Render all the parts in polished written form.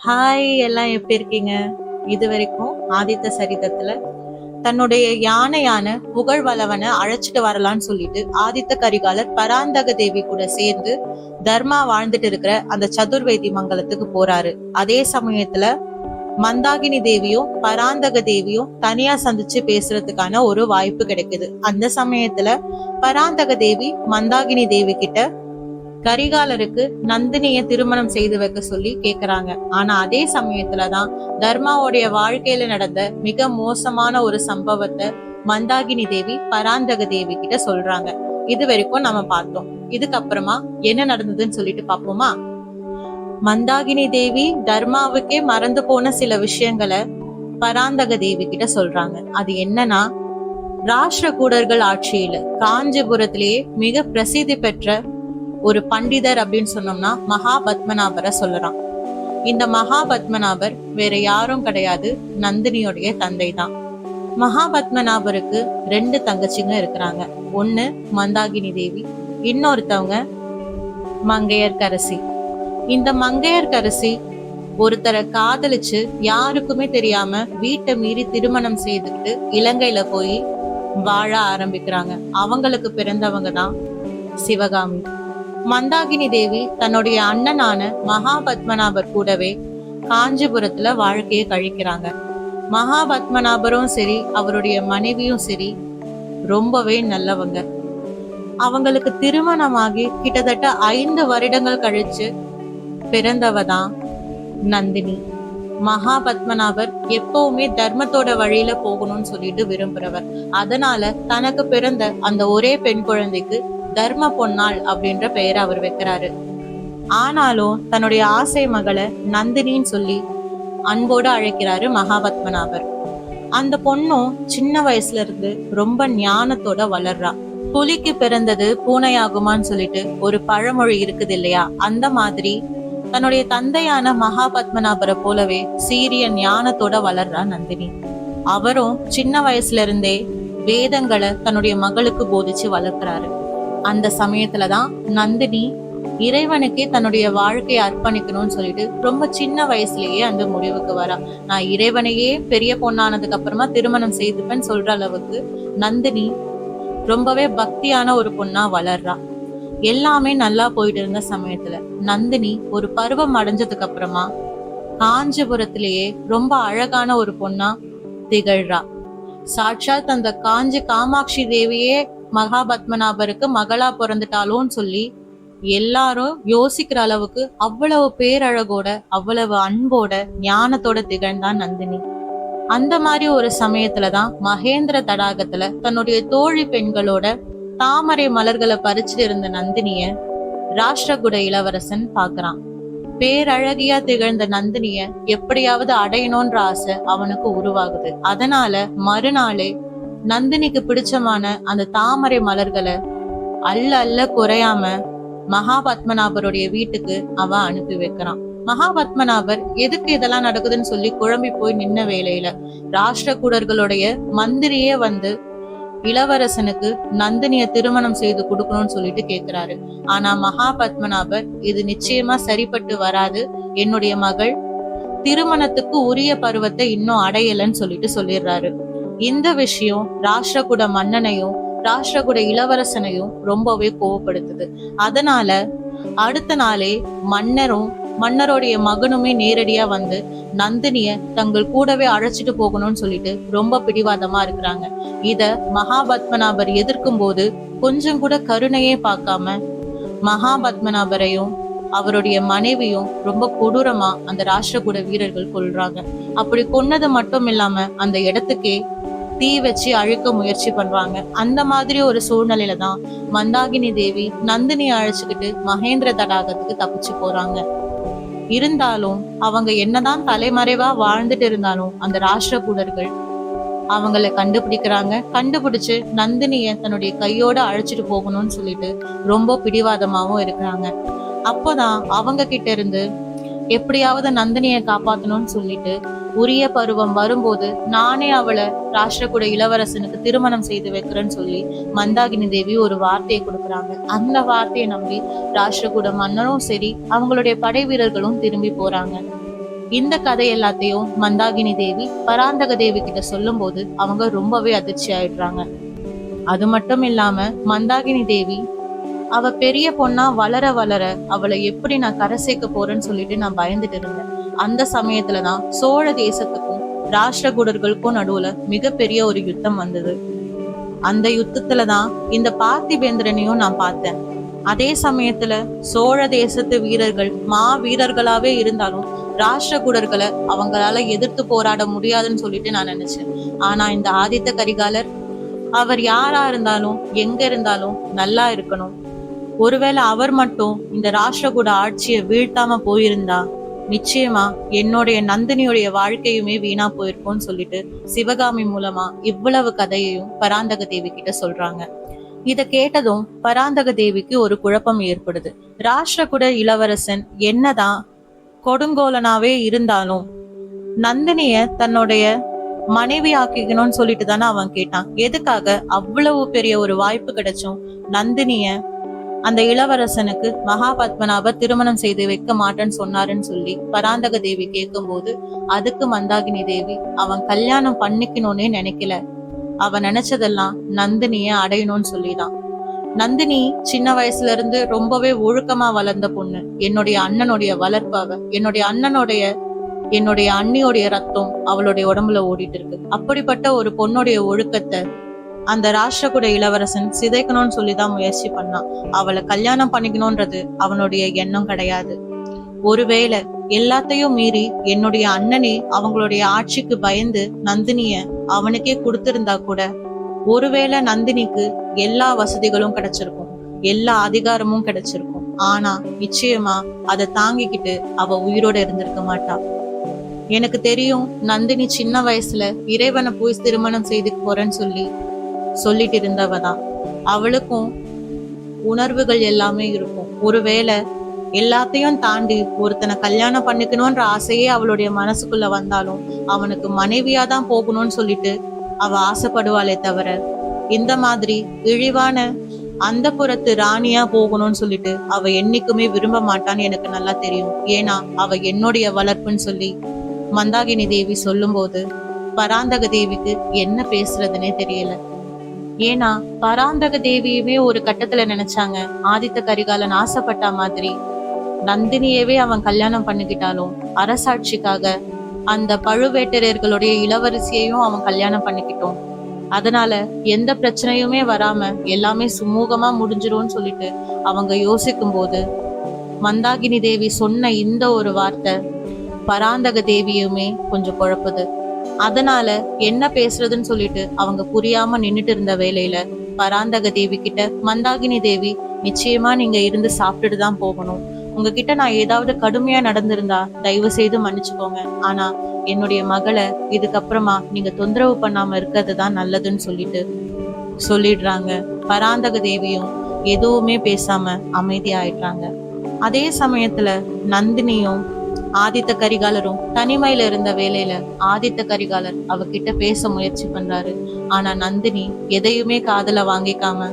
Hi, எல்லாம் எப்படி இருக்கீங்க? இது வரைக்கும் ஆதித்த சரிதத்துல தன்னுடைய யானையான புகழ்வளவனை அழைச்சிட்டு வரலான்னு சொல்லிட்டு ஆதித்த கரிகாலர் பராந்தக தேவி கூட சேர்ந்து தர்மா வாழ்ந்துட்டு இருக்கிற அந்த சதுர்வேதி மங்கலத்துக்கு போறாரு. அதே சமயத்துல மந்தாகினி தேவியும் பராந்தக தேவியும் தனியா சந்திச்சு பேசுறதுக்கான ஒரு வாய்ப்பு கிடைக்குது. அந்த சமயத்துல பராந்தக தேவி மந்தாகினி தேவி கிட்ட கரிகாலருக்கு நந்தினிய திருமணம் செய்து வைக்க சொல்லி கேக்குறாங்க. ஆனா அதே சமயத்துலதான் தர்மாவுடைய வாழ்க்கையில நடந்த மிக மோசமான ஒரு சம்பவத்தை மந்தாகினி தேவி பராந்தக தேவி கிட்ட சொல்றாங்க. இது வரைக்கும் நம்ம பார்த்தோம். இதுக்கப்புறமா என்ன நடந்ததுன்னு சொல்லிட்டு பாப்போமா? மந்தாகினி தேவி தர்மாவுக்கே மறந்து போன சில விஷயங்களை பராந்தக தேவி கிட்ட சொல்றாங்க. அது என்னன்னா, ராஷ்டிரகூடர்கள் ஆட்சியில காஞ்சிபுரத்திலேயே மிக பிரசித்தி பெற்ற ஒரு பண்டிதர் அப்படின்னு சொன்னோம்னா மகாபத்மநாபரை சொல்லலாம். இந்த மகாபத்மநாபர் வேற யாரும் கிடையாது, நந்தினியோடைய தந்தை தான். மகாபத்மநாபருக்கு 2 தங்கச்சிங்க இருக்கிறாங்க. ஒண்ணு மந்தாகினி தேவி, இன்னொருத்தவங்க மங்கையர்க்கரசி. இந்த மங்கையர்க்கரசி ஒருத்தரை காதலிச்சு யாருக்குமே தெரியாம வீட்டை மீறி திருமணம் செய்துக்கிட்டு இலங்கையில போய் வாழ ஆரம்பிக்கிறாங்க. அவங்களுக்கு பிறந்தவங்க தான் சிவகாமி. மந்தாகினி தேவி தன்னுடைய அண்ணனான மகாபத்மநாபர் கூடவே காஞ்சிபுரத்துல வாழ்க்கையை கழிக்கிறாங்க. மகாபத்மநாபரும் சரி அவருடைய மனைவியும் சரி ரொம்பவே நல்லவங்க. அவங்களுக்கு திருமணமாகி கிட்டத்தட்ட 5 வருடங்கள் கழிச்சு பிறந்தவதான் நந்தினி. மகாபத்மநாபர் எப்பவுமே தர்மத்தோட வழியில போகணும்னு சொல்லிட்டு விரும்புறவர். அதனால தனக்கு பிறந்த அந்த ஒரே பெண் குழந்தைக்கு தர்ம பொன்னாள் அப்படின்ற பெயரை அவர் வைக்கிறாரு. ஆனாலும் தன்னுடைய ஆசை மகளை நந்தினின்னு சொல்லி அன்போடு அழைக்கிறாரு மகாபத்மநாபர். அந்த பொண்ணும் சின்ன வயசுல இருந்து ரொம்ப ஞானத்தோட வளர்றா. புலிக்கு பிறந்தது பூனையாகுமான்னு சொல்லிட்டு ஒரு பழமொழி இருக்குது இல்லையா? அந்த மாதிரி தன்னுடைய தந்தையான மகாபத்மநாபரை போலவே சீரிய ஞானத்தோட வளர்றா நந்தினி. அவரும் சின்ன வயசுல இருந்தே வேதங்களை தன்னுடைய மகளுக்கு போதிச்சு வளர்க்கிறாரு. அந்த சமயத்துலதான் நந்தினி இறைவனுக்கே தன்னுடைய வாழ்க்கையை அர்ப்பணிக்கணும்னு சொல்லிட்டு ரொம்ப சின்ன வயசுலயே அந்த முடிவுக்கு வரா. நான் இறைவனையே பெரிய பொண்ணானதுக்கு அப்புறமா திருமணம் செய்துப்பேன்னு சொல்ற அளவுக்கு நந்தினி ரொம்பவே பக்தியான ஒரு பொண்ணா வளர்றா. எல்லாமே நல்லா போயிட்டு இருந்த சமயத்துல நந்தினி ஒரு பருவம் அடைஞ்சதுக்கு அப்புறமா காஞ்சிபுரத்திலேயே ரொம்ப அழகான ஒரு பொண்ணா திகழ்றா. சாட்சாத் அந்த காஞ்சி காமாட்சி தேவியே மகாபத்மநாபருக்கு மகளா பிறந்துட்டாலோன்னு சொல்லி எல்லாரும் யோசிக்கிற அளவுக்கு அவ்வளவு பேரழகோட அவ்வளவு அன்போட ஞானத்தோட திகழ்ந்தான் நந்தினி. அந்த மாதிரி ஒரு சமயத்துலதான் மகேந்திர தடாகத்துல தன்னுடைய தோழி பெண்களோட தாமரை மலர்களை பறிச்சுட்டு இருந்த நந்தினிய ராஷ்டிரகூட இளவரசன் பாக்குறான். பேரழகியா திகழ்ந்த நந்தினிய எப்படியாவது அடையணும்ன்ற ஆசை அவனுக்கு உருவாகுது. அதனால மறுநாளே நந்தினிக்கு பிடிச்சமான அந்த தாமரை மலர்களை அல்ல குறையாம மகாபத்மநாபருடைய வீட்டுக்கு அவன் அனுப்பி வைக்கிறான். மகாபத்மநாபர் எதுக்கு இதெல்லாம் நடக்குதுன்னு சொல்லி குழம்பி போய் நின்ன வேளையில ராஷ்டிரகூடர்களுடைய மந்திரியே வந்து இளவரசனுக்கு நந்தினிய திருமணம் செய்து கொடுக்கணும்னு சொல்லிட்டு கேக்குறாரு. ஆனா மகாபத்மநாபர் இது நிச்சயமா சரிப்பட்டு வராது, என்னுடைய மகள் திருமணத்துக்கு உரிய பருவத்தை இன்னும் அடையலன்னு சொல்லிட்டு சொல்லிடுறாரு. இந்த விஷயம் ராஷ்டிரகூட மன்னனையும் ராஷ்டிரகூட இளவரசனையும் ரொம்பவே கோவப்படுத்துது. அதனால அடுத்த நாளே மன்னருடைய மகனுமே நேரடியா வந்து நந்தினிய தங்கள் கூடவே அழைச்சிட்டு போகணும்னு சொல்லிட்டு ரொம்ப பிடிவாதமா இருக்கிறாங்க. இத மகாபத்மநாபர் எதிர்க்கும் போது கொஞ்சம் கூட கருணையே பார்க்காம மகாபத்மநாபரையும் அவருடைய மனைவியும் ரொம்ப கொடூரமா அந்த ராஷ்டிரகூட வீரர்கள் கொல்றாங்க. அப்படி கொன்னது மட்டும் இல்லாம அந்த இடத்துக்கே தீ வச்சு அழிக்க முயற்சி பண்றாங்க. அந்த மாதிரி ஒரு சூழ்நிலையில தான் மந்தாகினி தேவி நந்தினி அழைச்சுக்கிட்டு மகேந்திர தடாகத்துக்கு தப்பிச்சு போறாங்க. இருந்தாலும் அவங்க என்னதான் தலைமறைவா வாழ்ந்துட்டு இருந்தாலும் அந்த ராஷ்டிரகூடர்கள் அவங்களை கண்டுபிடிக்கிறாங்க. கண்டுபிடிச்சு நந்தினிய தன்னுடைய கையோட அழைச்சிட்டு போகணும்னு சொல்லிட்டு ரொம்ப பிடிவாதமாவும் இருக்கிறாங்க. அப்போதான் அவங்க கிட்ட இருந்து எப்படியாவது நந்தினியை காப்பாத்தணும்னு சொல்லிட்டு உரிய பருவம் வரும்போது நானே அவளை ராஷ்டிரகூட இளவரசனுக்கு திருமணம் செய்து வைக்கிறேன்னு சொல்லி மந்தாகினி தேவி ஒரு வார்த்தையை கொடுக்குறாங்க. அந்த வார்த்தையை நம்பி ராஷ்டிரகூட மன்னரும் சரி அவங்களுடைய படை வீரர்களும் திரும்பி போறாங்க. இந்த கதை எல்லாத்தையும் மந்தாகினி தேவி பராந்தக தேவி கிட்ட சொல்லும் போது அவங்க ரொம்பவே அதிர்ச்சி ஆயிடுறாங்க. அது மட்டும் இல்லாம மந்தாகினி தேவி அவ பெரிய பொண்ணா வளர வளர அவளை எப்படி நான் கரை சேர்க்க போறேன்னு சொல்லிட்டு நான் பயந்துட்டு இருந்தேன். அந்த சமயத்துலதான் சோழ தேசத்துக்கும் ராஷ்டிரகூடர்களுக்கும் நடுவுல மிகப்பெரிய ஒரு யுத்தம் வந்தது. அந்த யுத்தத்துலதான் இந்த பார்த்திபேந்திரனையும் நான் பார்த்தேன். அதே சமயத்துல சோழ தேசத்து வீரர்கள் வீரர்களாவே இருந்தாலும் ராஷ்டிரகூடர்களை அவங்களால எதிர்த்து போராட முடியாதுன்னு சொல்லிட்டு நான் நினைச்சேன். ஆனா இந்த ஆதித்த கரிகாலர் அவர் யாரா இருந்தாலும் எங்க இருந்தாலும் நல்லா இருக்கணும். ஒருவேளை அவர் மட்டும் இந்த ராஷ்டிரகூட ஆட்சியை வீழ்த்தாம போயிருந்தா நிச்சயமா என்னுடைய நந்தினியுடைய வாழ்க்கையுமே வீணா போயிருக்கும்னு சொல்லிட்டு சிவகாமி மூலமா இவ்வளவு கதையையும் பராந்தக தேவி கிட்ட சொல்றாங்க. இத கேட்டதும் பராந்தக தேவிக்கு ஒரு குழப்பம் ஏற்படுது. ராஷ்டிரகூட இளவரசன் என்னதான் கொடுங்கோலனாவே இருந்தாலும் நந்தினிய தன்னுடைய மனைவி ஆக்கிக்கணும்னு சொல்லிட்டு தானே அவன் கேட்டான். எதுக்காக அவ்வளவு பெரிய ஒரு வாய்ப்பு கிடைச்சும் நந்தினிய அந்த இளவரசனுக்கு மகாபத்மநாபர் திருமணம் செய்து வைக்க மாட்டேன்னு சொன்னாருன்னு சொல்லி பராந்தக தேவி கேட்கும் போது அதுக்கு மந்தாகினி தேவி அவன் கல்யாணம் பண்ணிக்கணும்னே நினைக்கல, அவன் நினைச்சதெல்லாம் நந்தினிய அடையணும்னு சொல்லிதான். நந்தினி சின்ன வயசுல இருந்து ரொம்பவே ஒழுக்கமா வளர்ந்த பொண்ணு. என்னுடைய அண்ணனுடைய வளர்ப்பாக என்னுடைய அண்ணியோடைய ரத்தம் அவளுடைய உடம்புல ஓடிட்டு இருக்கு. அப்படிப்பட்ட ஒரு பொண்ணுடைய ஒழுக்கத்தை அந்த ராஷ்டிரகூட இளவரசன் சிதைக்கணும்னு சொல்லிதான் முயற்சி பண்ணான். அவளை கல்யாணம் பண்ணிக்கணும்ன்றது அவனுடைய எண்ணம் கிடையாது. ஒருவேளை எல்லாத்தையும் மீறி என்னுடைய அண்ணனே அவங்களுடைய ஆட்சிக்கு பயந்து நந்தினிய அவனுக்கே கொடுத்திருந்தா கூட ஒருவேளை நந்தினிக்கு எல்லா வசதிகளும் கிடைச்சிருக்கும், எல்லா அதிகாரமும் கிடைச்சிருக்கும். ஆனா நிச்சயமா அதை தாங்கிக்கிட்டு அவ உயிரோட இருந்திருக்க மாட்டா. எனக்கு தெரியும் நந்தினி சின்ன வயசுல இறைவனை போய் திருமணம் செய்து போறேன்னு சொல்லிட்டு இருந்தவதான். அவளுக்கும் உணர்வுகள் எல்லாமே இருக்கும். ஒருவேளை எல்லாத்தையும் தாண்டி ஒருத்தனை கல்யாணம் பண்ணிக்கணும்ன்ற ஆசையே அவளுடைய மனசுக்குள்ள வந்தாலும் அவனுக்கு மனைவியா தான் போகணும்னு சொல்லிட்டு அவ ஆசைப்படுவாளே தவிர இந்த மாதிரி இழிவான அந்த புறத்து ராணியா போகணும்னு சொல்லிட்டு அவ என்னைக்குமே விரும்ப மாட்டான்னு எனக்கு நல்லா தெரியும். ஏன்னா அவ என்னுடைய வளர்ப்புன்னு சொல்லி மந்தாகினி தேவி சொல்லும் போது பராந்தக தேவிக்கு என்ன பேசுறதுன்னே தெரியல. ஏன்னா பராந்தக தேவியுமே ஒரு கட்டத்துல நினைச்சாங்க ஆதித்த கரிகாலன் ஆசைப்பட்ட மாதிரி நந்தினியவே அவன் கல்யாணம் பண்ணிக்கிட்டாலும் அரசாட்சிக்காக அந்த பழுவேட்டரையர்களுடைய இளவரசியையும் அவன் கல்யாணம் பண்ணிக்கிட்டோம், அதனால எந்த பிரச்சனையுமே வராம எல்லாமே சுமூகமா முடிஞ்சிரும்னு சொல்லிட்டு அவங்க யோசிக்கும் போது மந்தாகினி தேவி சொன்ன இந்த ஒரு வார்த்தை பராந்தக தேவியுமே கொஞ்சம் குழப்புது. அதனால என்ன பேசுறதுன்னு சொல்லிட்டு அவங்க புரியாம நின்னுட்டு இருந்த வேலையில பராந்தக தேவி கிட்ட மந்தாகினி தேவி, நிச்சயமா நீங்க இருந்து சாப்பிட்டுட்டு தான் போகணும். உங்ககிட்ட நான் ஏதாவது கடுமையா நடந்திருந்தா தயவு செய்து மன்னிச்சுக்கோங்க. ஆனா என்னுடைய மகளை இதுக்கப்புறமா நீங்க தொந்தரவு பண்ணாம இருக்கிறது தான் நல்லதுன்னு சொல்லிடுறாங்க. பராந்தக தேவியும் எதுவுமே பேசாம அமைதியாயிடுறாங்க. அதே சமயத்துல நந்தினியும் ஆதித்த கரிகாலரும் தனிமையில இருந்த வேலையில ஆதித்த கரிகாலர் அவகிட்ட பேச முயற்சி பண்றாரு. ஆனா நந்தினி எதையுமே காதுல வாங்கிக்காம,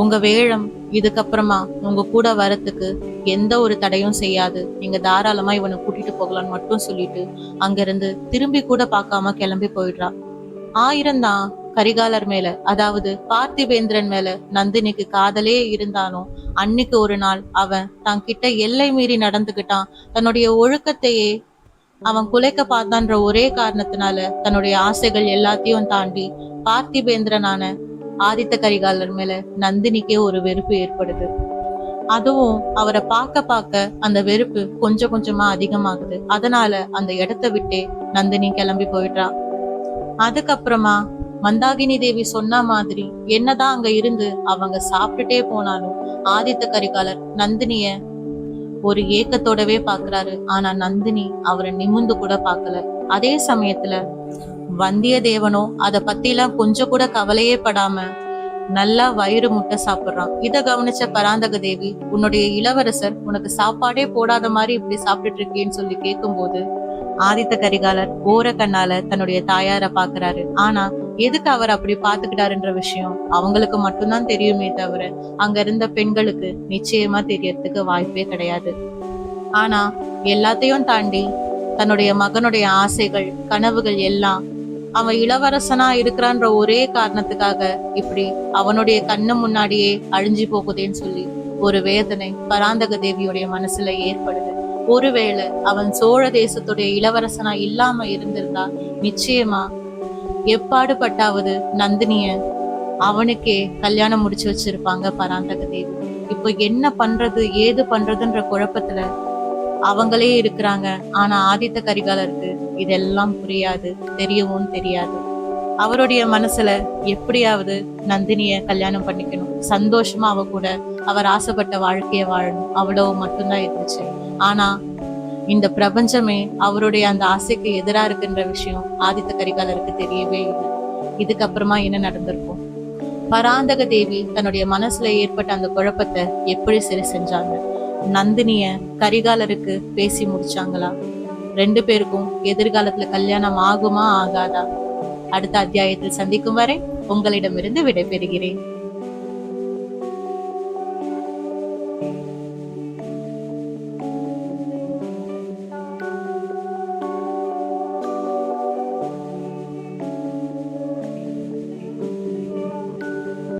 உங்க வேழம் இதுக்கப்புறமா உங்க கூட வரத்துக்கு எந்த ஒரு தடையும் செய்யாது, நீங்க தாராளமா இவனை கூட்டிட்டு போகலான்னு மட்டும் சொல்லிட்டு அங்கிருந்து திரும்பி கூட பார்க்காம கிளம்பி போயிடுறா. 1000 தான் கரிகாலர் மேல, அதாவது பார்த்திபேந்திரன் மேல நந்தினிக்கு காதலே இருந்தாலும் அன்னைக்கு ஒரு நாள் அவன் தன்கிட்ட எல்லை மீறி நடந்துகிட்டான். தன்னுடைய ஒழுக்கத்தையே அவன் குலைக்க பார்த்தான்ற ஒரே காரணத்தினால தன்னுடைய ஆசைகள் எல்லாத்தையும் தாண்டி பார்த்திபேந்திரனான ஆதித்த கரிகாலர் மேல நந்தினிக்கே ஒரு வெறுப்பு ஏற்படுது. அதுவும் அவரை பார்க்க அந்த வெறுப்பு கொஞ்சம் கொஞ்சமா அதிகமாகுது. அதனால அந்த இடத்த விட்டே நந்தினி கிளம்பி போயிடுறா. அதுக்கப்புறமா மந்தாகினி தேவி சொன்ன மாதிரி என்னதான் அங்க இருந்து அவங்க சாப்பிட்டுட்டே போனாலும் ஆதித்த கரிகாலர் நந்தினிய ஒரு ஏக்கத்தோடவே பாக்குறாரு. ஆனா நந்தினி அவரை நிமிர்ந்து கூட பார்க்கல. அதே சமயத்துல வந்தியத்தேவனோ அத பத்திலாம் கொஞ்சம் கூட கவலையே படாம நல்லா வயிறு முட்டை சாப்பிடுறான். இத கவனிச்ச பராந்தக தேவி, உன்னுடைய இளவரசர் உனக்கு சாப்பாடே போடாத மாதிரி இப்படி சாப்பிட்டுட்டு இருக்கேன்னு சொல்லி கேட்கும் போது ஆதித்த கரிகாலர் ஓர கண்ணால தன்னுடைய தாயார பாக்குறாரு. ஆனா எதுக்கு அவர் அப்படி பாத்துக்கிட்டாருன்ற விஷயம் அவங்களுக்கு மட்டும்தான் தெரியுமே தவிர அங்க இருந்த பெண்களுக்கு நிச்சயமா தெரியறதுக்கு வாய்ப்பே கிடையாது. ஆனா எல்லாத்தையும் தாண்டி தன்னுடைய மகனுடைய ஆசைகள் கனவுகள் எல்லாம் அவன் இளவரசனா இருக்கிறான்ற ஒரே காரணத்துக்காக இப்படி அவனுடைய கண்ணு முன்னாடியே அழிஞ்சு போகுதேன்னு சொல்லி ஒரு வேதனை பராந்தக தேவியுடைய மனசுல ஏற்படுது. ஒருவேளை அவன் சோழ தேசத்துடைய இளவரசனா இல்லாம இருந்திருந்தா நிச்சயமா எப்பாடுபட்டாவது நந்தினிய அவனுக்கே கல்யாணம் முடிச்சு வச்சிருப்பாங்க பராந்தக தேவி. இப்போ என்ன பண்றது ஏது பண்றதுன்ற குழப்பத்துல அவங்களே இருக்கிறாங்க. ஆனா ஆதித்த கரிகாலருக்கு இதெல்லாம் புரியாது, தெரியவும் தெரியாது. அவருடைய மனசுல எப்படியாவது நந்தினிய கல்யாணம் பண்ணிக்கணும், சந்தோஷமா அவ கூட அவர் ஆசைப்பட்ட வாழ்க்கைய வாழணும், அவ்வளவு மட்டும்தான் இருந்துச்சு. ஆனா இந்த பிரபஞ்சமே அவருடைய அந்த ஆசைக்கு எதிரா இருக்குன்ற விஷயம் ஆதித்த கரிகாலருக்கு தெரியவே இல்லை. இதுக்கப்புறமா என்ன நடந்திருக்கும்? பராந்தக தேவி தன்னுடைய மனசுல ஏற்பட்ட அந்த குழப்பத்தை எப்படி சரி செஞ்சாங்க? நந்தினிய கரிகாலருக்கு பேசி முடிச்சாங்களா? 2 பேருக்கும் எதிர்காலத்துல கல்யாணம் ஆகுமா ஆகாதா? அடுத்த அத்தியாயத்தில் சந்திக்கும் வரை உங்களிடமிருந்து விடைபெறுகிறேன்.